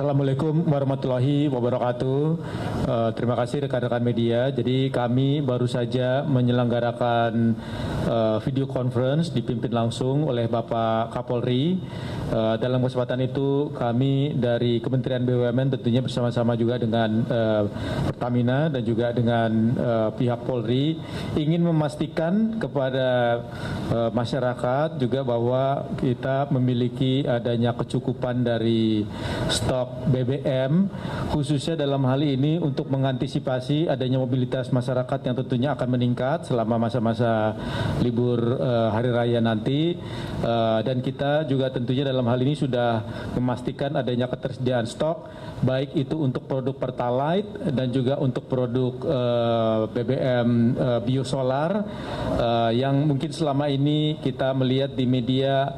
Assalamualaikum warahmatullahi wabarakatuh. Terima kasih rekan-rekan media. Jadi kami baru saja menyelenggarakan video conference dipimpin langsung oleh Bapak Kapolri. Dalam kesempatan itu kami dari Kementerian BUMN tentunya bersama-sama juga dengan Pertamina dan juga dengan pihak Polri ingin memastikan kepada masyarakat juga bahwa kita memiliki adanya kecukupan dari stok BBM, khususnya dalam hal ini untuk mengantisipasi adanya mobilitas masyarakat yang tentunya akan meningkat selama masa-masa libur hari raya nanti, dan kita juga tentunya dalam hal ini sudah memastikan adanya ketersediaan stok baik itu untuk produk Pertalite dan juga untuk produk BBM biosolar yang mungkin selama ini kita melihat di media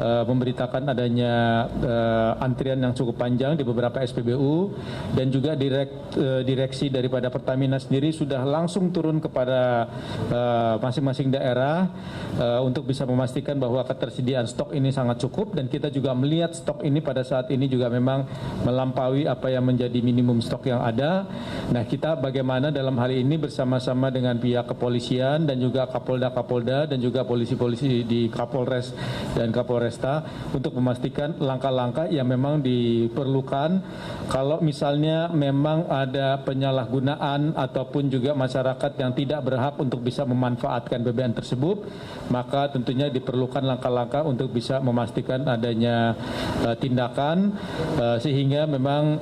memberitakan adanya antrian yang cukup panjang di beberapa SPBU, dan juga direksi daripada Pertamina sendiri sudah langsung turun kepada masing-masing daerah untuk bisa memastikan bahwa ketersediaan stok ini sangat cukup, dan kita juga melihat stok ini pada saat ini juga memang melampaui apa yang menjadi minimum stok yang ada. Nah, kita bagaimana dalam hal ini bersama-sama dengan pihak kepolisian dan juga Kapolda dan juga polisi-polisi di Kapolres dan Kapolresta untuk memastikan langkah-langkah yang memang diperlukan kalau misalnya memang ada penyalahgunaan ataupun juga masyarakat yang tidak berhak untuk bisa memanfaatkan BBM tersebut, maka tentunya diperlukan langkah-langkah untuk bisa memastikan adanya tindakan sehingga memang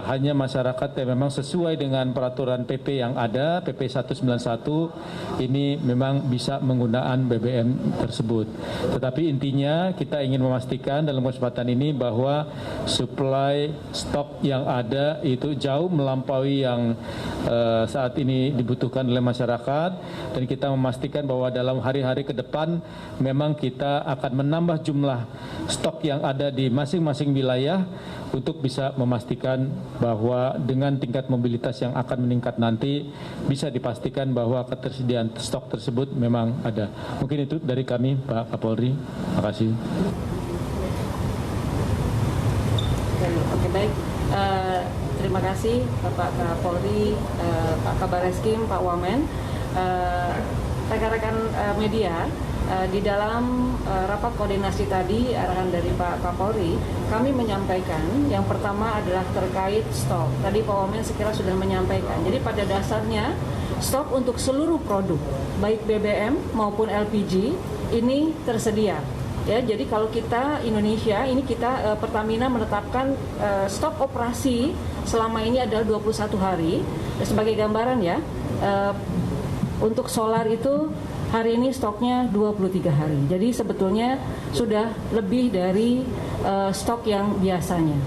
hanya masyarakat yang memang sesuai dengan peraturan PP yang ada, PP 191 ini memang bisa menggunakan BBM tersebut. Tetapi intinya kita ingin memastikan dalam kesempatan ini bahwa supply stok yang ada itu jauh melampaui yang saat ini dibutuhkan oleh masyarakat, dan kita memastikan bahwa dalam hari-hari ke depan memang kita akan menambah jumlah stok yang ada di masing-masing wilayah untuk bisa memastikan bahwa dengan tingkat mobilitas yang akan meningkat nanti bisa dipastikan bahwa ketersediaan stok tersebut memang ada. Mungkin itu dari kami, Pak Kapolri. Terima kasih. Oke, baik. Terima kasih Bapak Kapolri, Pak Kabar Eskrim, Pak Wamen, rekan-rekan media. Di dalam rapat koordinasi tadi, arahan dari Pak Kapolri, kami menyampaikan yang pertama adalah terkait stok. Tadi Pak Wamen sekira sudah menyampaikan. Jadi pada dasarnya stok untuk seluruh produk, baik BBM maupun LPG, ini tersedia. Ya, jadi kalau kita Indonesia, ini kita Pertamina menetapkan stok operasi selama ini adalah 21 hari. Sebagai gambaran ya, untuk solar itu hari ini stoknya 23 hari. Jadi sebetulnya sudah lebih dari stok yang biasanya.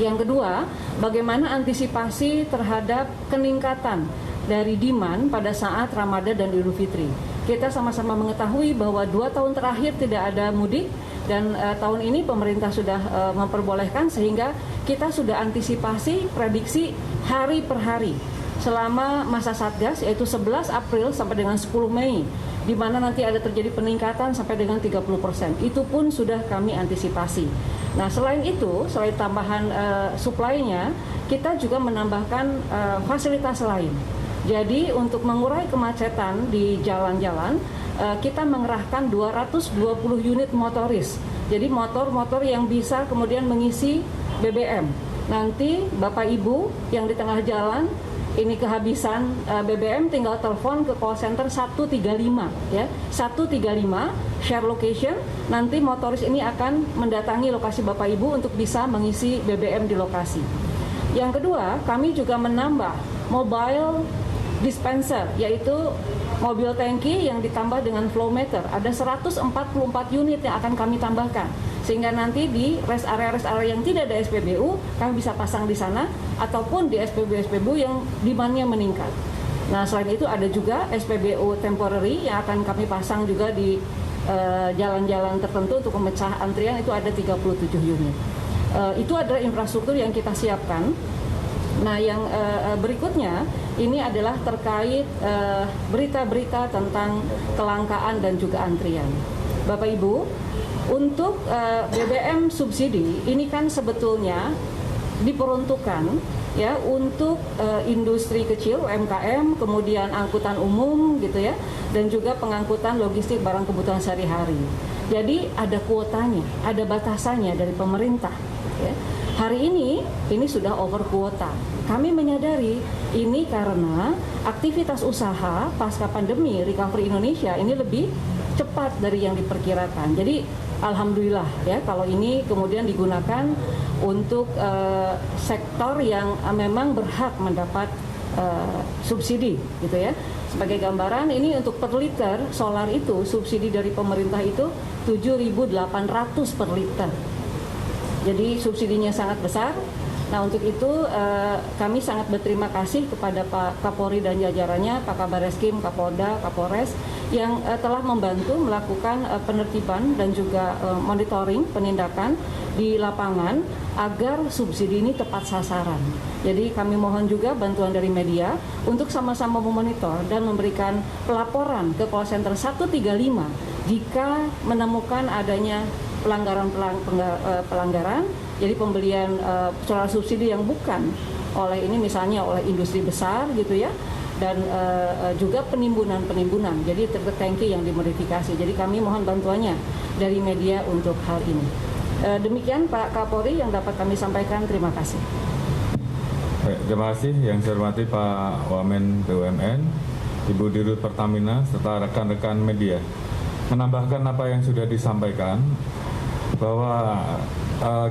Yang kedua, bagaimana antisipasi terhadap peningkatan dari demand pada saat Ramadan dan Idul Fitri. Kita sama-sama mengetahui bahwa 2 tahun terakhir tidak ada mudik, dan tahun ini pemerintah sudah memperbolehkan, sehingga kita sudah antisipasi prediksi hari per hari selama masa Satgas, yaitu 11 April sampai dengan 10 Mei, di mana nanti ada terjadi peningkatan sampai dengan 30%. Itu pun sudah kami antisipasi. Nah, selain itu, selain tambahan supply-nya, kita juga menambahkan fasilitas lain. Jadi untuk mengurai kemacetan di jalan-jalan, kita mengerahkan 220 unit motoris. Jadi motor-motor yang bisa kemudian mengisi BBM. Nanti Bapak Ibu yang di tengah jalan ini kehabisan BBM, tinggal telepon ke call center 135 ya. 135 share location, nanti motoris ini akan mendatangi lokasi Bapak Ibu untuk bisa mengisi BBM di lokasi. Yang kedua, kami juga menambah mobile dispenser, yaitu mobil tangki yang ditambah dengan flow meter. Ada 144 unit yang akan kami tambahkan, sehingga nanti di rest area yang tidak ada SPBU kami bisa pasang di sana, ataupun di SPBU yang demand-nya meningkat. Nah, selain itu ada juga SPBU temporary yang akan kami pasang juga di jalan-jalan tertentu untuk memecah antrian, itu ada 37 unit. Itu adalah infrastruktur yang kita siapkan. Nah, yang berikutnya ini adalah terkait berita-berita tentang kelangkaan dan juga antrian. Bapak Ibu, untuk BBM subsidi ini kan sebetulnya diperuntukkan ya untuk industri kecil UMKM, kemudian angkutan umum gitu ya, dan juga pengangkutan logistik barang kebutuhan sehari-hari. Jadi ada kuotanya, ada batasannya dari pemerintah ya. Hari ini sudah over kuota. Kami menyadari ini karena aktivitas usaha pasca pandemi recovery Indonesia ini lebih cepat dari yang diperkirakan. Jadi alhamdulillah ya kalau ini kemudian digunakan untuk sektor yang memang berhak mendapat subsidi gitu ya. Sebagai gambaran ini untuk per liter solar itu subsidi dari pemerintah itu 7.800 per liter. Jadi subsidinya sangat besar. Nah untuk itu kami sangat berterima kasih kepada Pak Kapolri dan jajarannya, Pak Kabar Eskrim, Kapolda, Kapolres yang telah membantu melakukan penertiban dan juga monitoring penindakan di lapangan agar subsidi ini tepat sasaran. Jadi kami mohon juga bantuan dari media untuk sama-sama memonitor dan memberikan pelaporan ke call center 135 jika menemukan adanya pelanggaran, jadi pembelian solar subsidi yang bukan oleh ini misalnya oleh industri besar gitu ya, dan juga penimbunan, jadi tangki yang dimodifikasi. Jadi kami mohon bantuannya dari media untuk hal ini. Demikian Pak Kapolri yang dapat kami sampaikan. Terima kasih. Baik, terima kasih yang saya hormati Pak Wamen BUMN, Ibu Dirut Pertamina, serta rekan-rekan media. Menambahkan apa yang sudah disampaikan, bahwa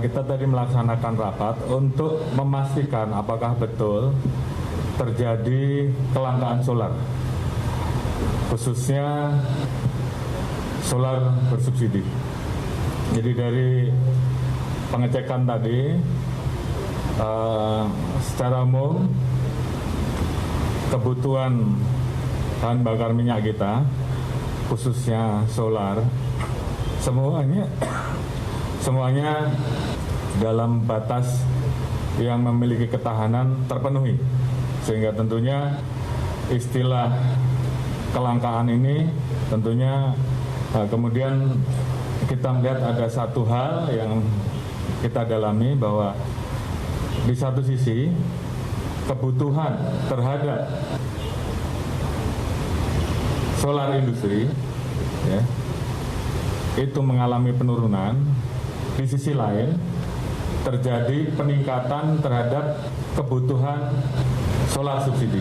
kita tadi melaksanakan rapat untuk memastikan apakah betul terjadi kelangkaan solar, khususnya solar bersubsidi. Jadi dari pengecekan tadi, secara umum kebutuhan bahan bakar minyak kita, khususnya solar, semuanya dalam batas yang memiliki ketahanan terpenuhi, sehingga tentunya istilah kelangkaan ini tentunya kemudian kita melihat ada satu hal yang kita dalami, bahwa di satu sisi kebutuhan terhadap solar industri ya, itu mengalami penurunan. Di sisi lain terjadi peningkatan terhadap kebutuhan solar subsidi.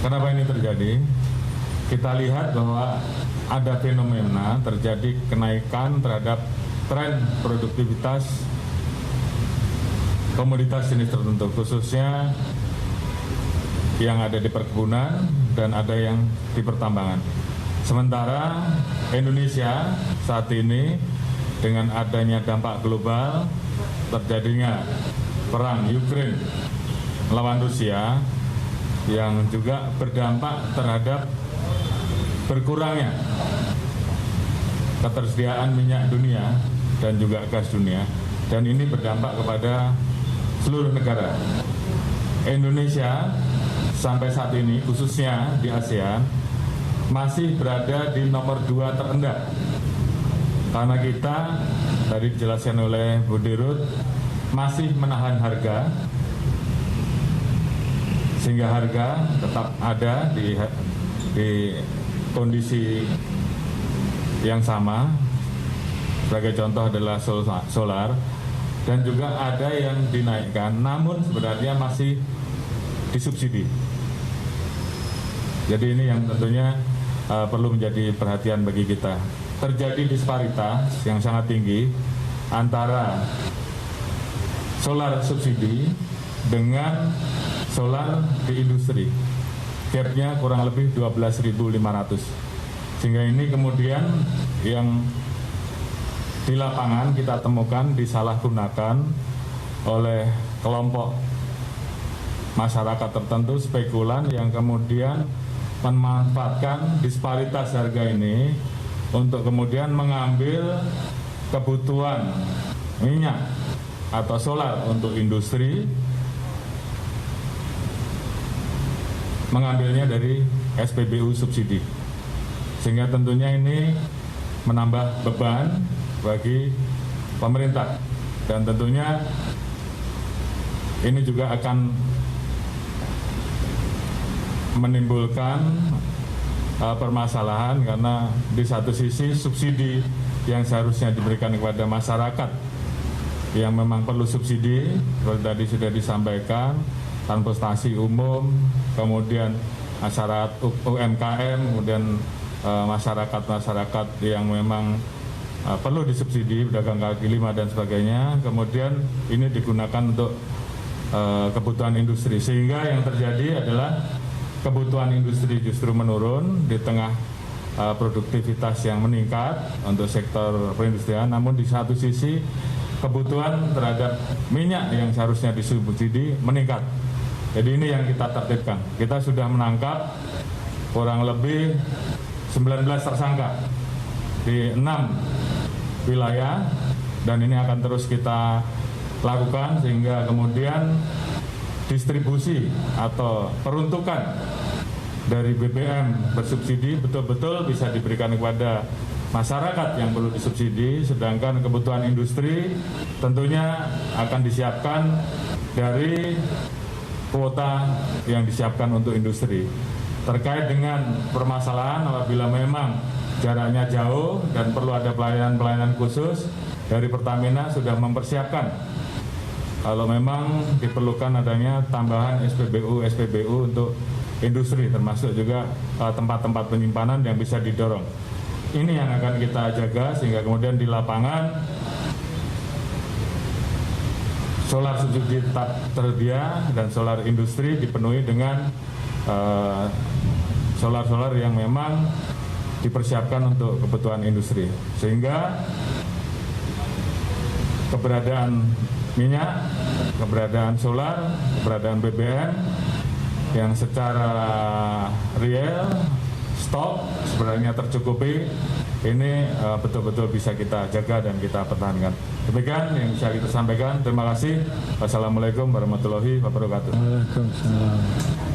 Kenapa ini terjadi? Kita lihat bahwa ada fenomena terjadi kenaikan terhadap tren produktivitas komoditas jenis tertentu, khususnya yang ada di perkebunan dan ada yang di pertambangan. Sementara Indonesia saat ini dengan adanya dampak global, terjadinya perang Ukraina melawan Rusia yang juga berdampak terhadap berkurangnya ketersediaan minyak dunia dan juga gas dunia, dan ini berdampak kepada seluruh negara. Indonesia sampai saat ini khususnya di ASEAN masih berada di nomor 2 terendah, karena kita tadi dijelaskan oleh Bu Dirut masih menahan harga, sehingga harga tetap ada di kondisi yang sama. Sebagai contoh adalah solar, dan juga ada yang dinaikkan, namun sebenarnya masih disubsidi. Jadi ini yang tentunya perlu menjadi perhatian bagi kita. Terjadi disparitas yang sangat tinggi antara solar subsidi dengan solar di industri. Gapnya kurang lebih 12.500. Sehingga ini kemudian yang di lapangan kita temukan disalahgunakan oleh kelompok masyarakat tertentu, spekulan yang kemudian memanfaatkan disparitas harga ini untuk kemudian mengambil kebutuhan minyak atau solar untuk industri, mengambilnya dari SPBU subsidi, sehingga tentunya ini menambah beban bagi pemerintah, dan tentunya ini juga akan menimbulkan permasalahan karena di satu sisi subsidi yang seharusnya diberikan kepada masyarakat yang memang perlu subsidi, seperti tadi sudah disampaikan, transportasi umum, kemudian masyarakat UMKM, kemudian masyarakat yang memang perlu disubsidi, pedagang kaki lima dan sebagainya, kemudian ini digunakan untuk kebutuhan industri, sehingga yang terjadi adalah kebutuhan industri justru menurun di tengah produktivitas yang meningkat untuk sektor perindustrian, namun di satu sisi kebutuhan terhadap minyak yang seharusnya disubsidi meningkat. Jadi ini yang kita tertibkan. Kita sudah menangkap kurang lebih 19 tersangka di 6 wilayah dan ini akan terus kita lakukan sehingga kemudian distribusi atau peruntukan dari BBM bersubsidi betul-betul bisa diberikan kepada masyarakat yang perlu disubsidi, sedangkan kebutuhan industri tentunya akan disiapkan dari kuota yang disiapkan untuk industri. Terkait dengan permasalahan apabila memang jaraknya jauh dan perlu ada pelayanan-pelayanan khusus, dari Pertamina sudah mempersiapkan kalau memang diperlukan adanya tambahan SPBU untuk industri, termasuk juga tempat-tempat penyimpanan yang bisa didorong. Ini yang akan kita jaga sehingga kemudian di lapangan solar subsidi tetap tersedia dan solar industri dipenuhi dengan solar-solar yang memang dipersiapkan untuk kebutuhan industri. Sehingga keberadaan minyak, keberadaan solar, keberadaan BBM yang secara real stok sebenarnya tercukupi, ini betul-betul bisa kita jaga dan kita pertahankan. Demikian yang bisa kita sampaikan. Terima kasih. Wassalamualaikum warahmatullahi wabarakatuh. Waalaikumsalam.